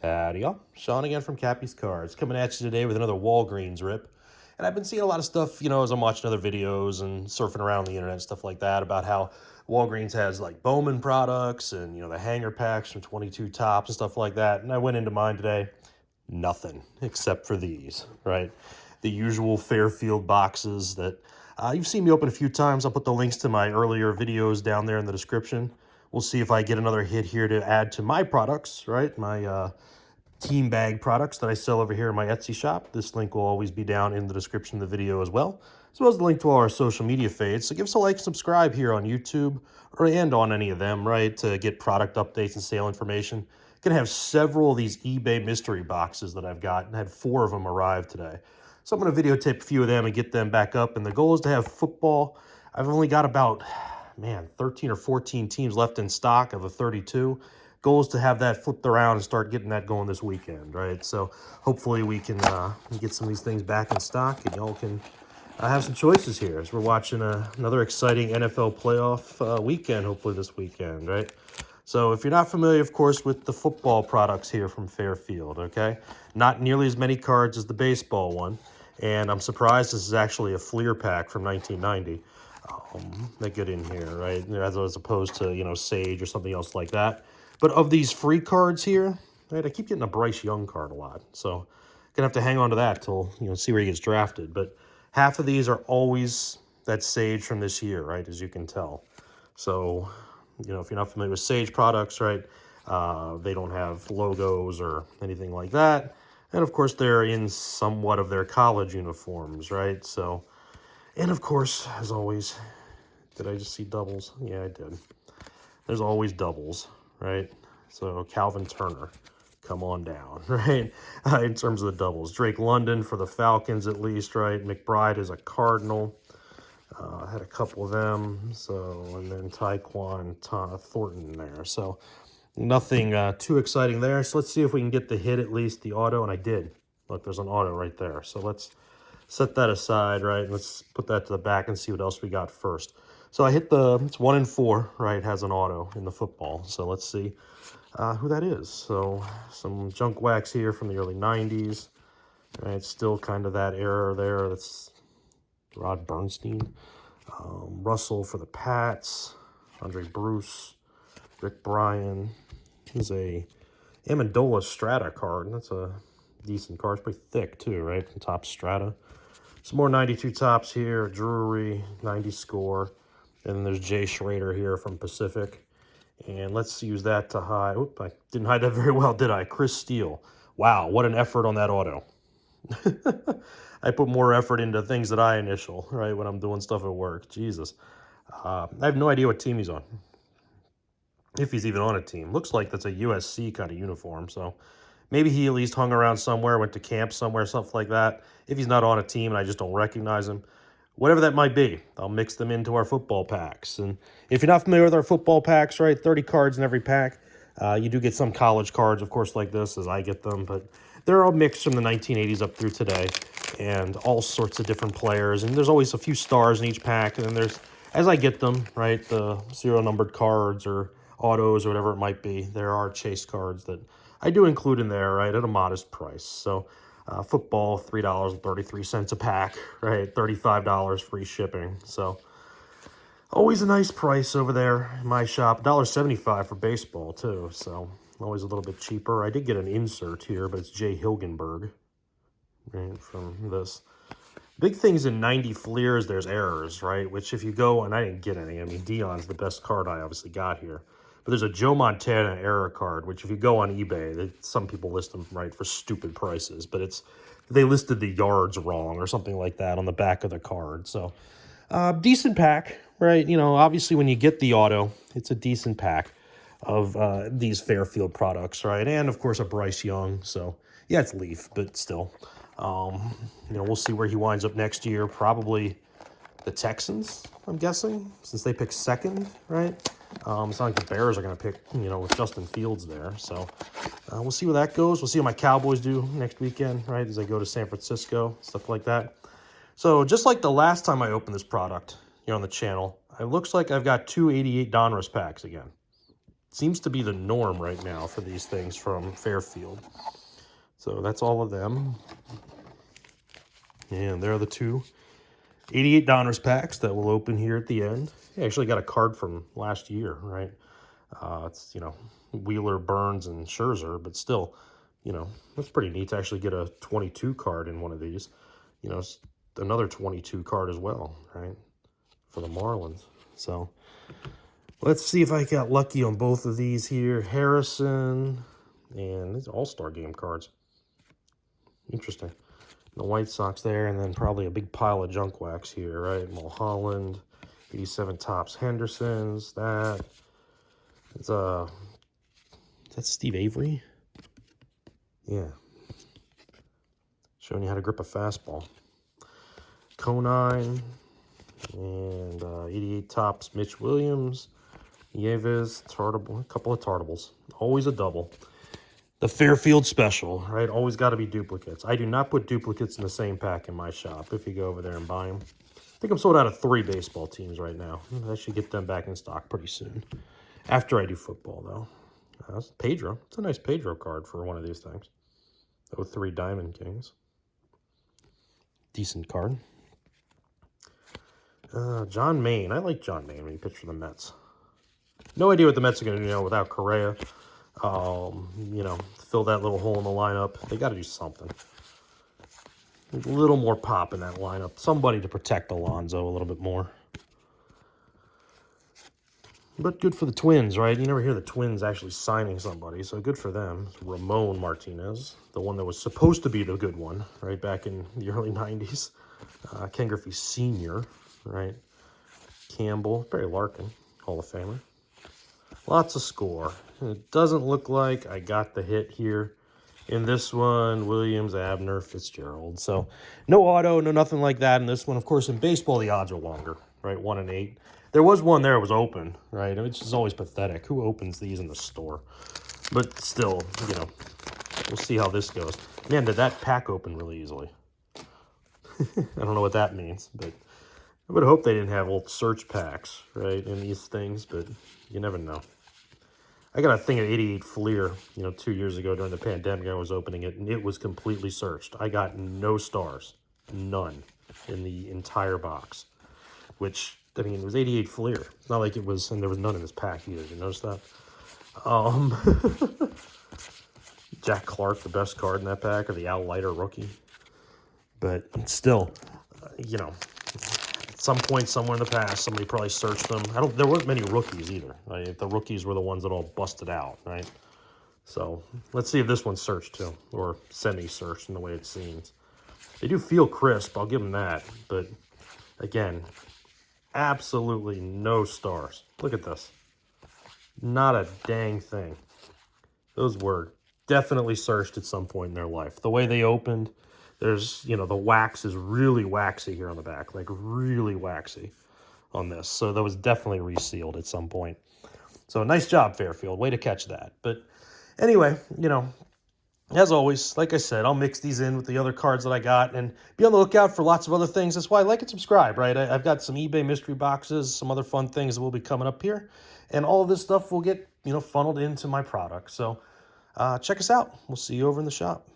Howdy y'all, Sean again from Cappy's Cards, coming at you today with another Walgreens rip. And I've been seeing a lot of stuff, as I'm watching other videos and surfing around the internet, stuff like that, about how Walgreens has like Bowman products and, the hanger packs from 22 tops and stuff like that. And I went into mine today, nothing except for these, right? The usual Fairfield boxes that you've seen me open a few times. I'll put the links to my earlier videos down there in the description. We'll see if I get another hit here to add to my products, right? My team bag products that I sell over here in my Etsy shop. This link will always be down in the description of the video as well as the link to all our social media feeds. So give us a like, subscribe here on YouTube and on any of them, right, to get product updates and sale information. Gonna have several of these eBay mystery boxes that I've got, and had 4 of them arrive today. So I'm gonna videotape a few of them and get them back up, and the goal is to have football. I've only got about, 13 or 14 teams left in stock of the 32. Goal is to have that flipped around and start getting that going this weekend, right? So hopefully we can get some of these things back in stock, and y'all can have some choices here as we're watching another exciting NFL playoff weekend, hopefully this weekend, right? So if you're not familiar, of course, with the football products here from Fairfield, okay? Not nearly as many cards as the baseball one, and I'm surprised this is actually a Fleer pack from 1990. They get in here, right? As opposed to, Sage or something else like that. But of these free cards here, right, I keep getting a Bryce Young card a lot. So gonna have to hang on to that till, see where he gets drafted. But half of these are always that Sage from this year, right, as you can tell. So, if you're not familiar with Sage products, right, they don't have logos or anything like that. And of course, they're in somewhat of their college uniforms, right? So, and of course, as always, did I just see doubles? Yeah, I did. There's always doubles, right? So Calvin Turner, come on down, right? In terms of the doubles. Drake London for the Falcons at least, right? McBride is a Cardinal. Had a couple of them. So, and then Tyquan Thornton there. So nothing too exciting there. So let's see if we can get the hit, at least the auto. And I did. Look, there's an auto right there. So let's set that aside, right? Let's put that to the back and see what else we got first. So I hit it's 1 in 4, right? Has an auto in the football. So let's see who that is. So some junk wax here from the early 90s. Right, still kind of that era there. That's Rod Bernstein. Russell for the Pats. Andre Bruce. Rick Bryan. He's a Amendola Strata card. That's a decent card. It's pretty thick too, right? Top Strata. Some more 92 tops here. Drury, 90 score. And then there's Jay Schrader here from Pacific. And let's use that to hide. Oop, I didn't hide that very well, did I? Chris Steele. Wow, what an effort on that auto. I put more effort into things that I initial, right, when I'm doing stuff at work. Jesus. I have no idea what team he's on. If he's even on a team. Looks like that's a USC kind of uniform, so maybe he at least hung around somewhere, went to camp somewhere, something like that. If he's not on a team and I just don't recognize him, whatever that might be, I'll mix them into our football packs. And if you're not familiar with our football packs, right, 30 cards in every pack. You do get some college cards, of course, like this, as I get them. But they're all mixed from the 1980s up through today. And all sorts of different players. And there's always a few stars in each pack. And then there's, as I get them, right, the serial-numbered cards or autos or whatever it might be, there are chase cards that I do include in there, right, at a modest price. So football, $3.33 a pack, right? $35 free shipping. So always a nice price over there in my shop. $1.75 for baseball too. So always a little bit cheaper. I did get an insert here, but it's Jay Hilgenberg, right, from this. Big things in 90 Fleers, there's errors, right? Which if you go, and I didn't get any. I mean, Dion's the best card I obviously got here. But there's a Joe Montana error card, which if you go on eBay, some people list them, right, for stupid prices. But they listed the yards wrong or something like that on the back of the card. So decent pack, right? Obviously when you get the auto, it's a decent pack of these Fairfield products, right? And of course a Bryce Young. So yeah, it's Leaf, but still. We'll see where he winds up next year. Probably the Texans, I'm guessing, since they pick second, right? It's not like the Bears are going to pick, with Justin Fields there. So we'll see where that goes. We'll see how my Cowboys do next weekend, right, as they go to San Francisco, stuff like that. So just like the last time I opened this product here on the channel, it looks like I've got 288 Donruss packs again. seems to be the norm right now for these things from Fairfield. So that's all of them. And there are the two $88 packs that will open here at the end. I actually got a card from last year, right? It's, you know, Wheeler, Burns, and Scherzer, but still, you know, that's pretty neat to actually get a 22 card in one of these. You know, it's another 22 card as well, right, for the Marlins. So let's see if I got lucky on both of these here. Harrison, and these are all-star game cards. Interesting. The White Sox there, and then probably a big pile of junk wax here, right? Mulholland, 87 Topps Hendersons, that. It's is that Steve Avery? Yeah. Showing you how to grip a fastball. Conine, and 88 Topps Mitch Williams, Nieves, Tartable, a couple of Tartables. Always a double. The Fairfield special, right? Always got to be duplicates. I do not put duplicates in the same pack in my shop if you go over there and buy them. I think I'm sold out of 3 baseball teams right now. I should get them back in stock pretty soon. After I do football, though. That's Pedro. It's a nice Pedro card for one of these things. 03 Diamond Kings. Decent card. John Maine. I like John Maine when you pitch for the Mets. No idea what the Mets are going to do without Correa. You know, fill that little hole in the lineup. They got to do something. A little more pop in that lineup. Somebody to protect Alonso a little bit more. But good for the Twins, right? You never hear the Twins actually signing somebody, so good for them. Ramon Martinez, the one that was supposed to be the good one, right, back in the early 90s. Ken Griffey Sr., right? Campbell, Barry Larkin, Hall of Famer. Lots of score. It doesn't look like I got the hit here. In this one, Williams, Abner, Fitzgerald. So no auto, no nothing like that in this one. Of course, in baseball, the odds are longer, right? 1 in 8. There was one there that was open, right? Which is always pathetic. Who opens these in the store? But still, you know, we'll see how this goes. Man, did that pack open really easily. I don't know what that means, but I would hope they didn't have old search packs, right, in these things, but you never know. I got a thing at 88 Fleer, you know, 2 years ago during the pandemic. I was opening it, and it was completely searched. I got no stars, none, in the entire box, which, I mean, it was 88 Fleer. It's not like it was, and there was none in this pack either. Did you notice that? Jack Clark, the best card in that pack, or the Al Leiter rookie. But still, you know, at some point somewhere in the past, somebody probably searched them. There weren't many rookies either. Right? The rookies were the ones that all busted out, right? So let's see if this one's searched too, or semi-searched in the way it seems. They do feel crisp, I'll give them that. But again, absolutely no stars. Look at this. Not a dang thing. Those were definitely searched at some point in their life. The way they opened, there's, you know, the wax is really waxy here on the back, like really waxy on this. So that was definitely resealed at some point. So nice job, Fairfield. Way to catch that. But anyway, you know, as always, like I said, I'll mix these in with the other cards that I got and be on the lookout for lots of other things. That's why I like and subscribe, right? I've got some eBay mystery boxes, some other fun things that will be coming up here. And all of this stuff will get, you know, funneled into my product. So check us out. We'll see you over in the shop.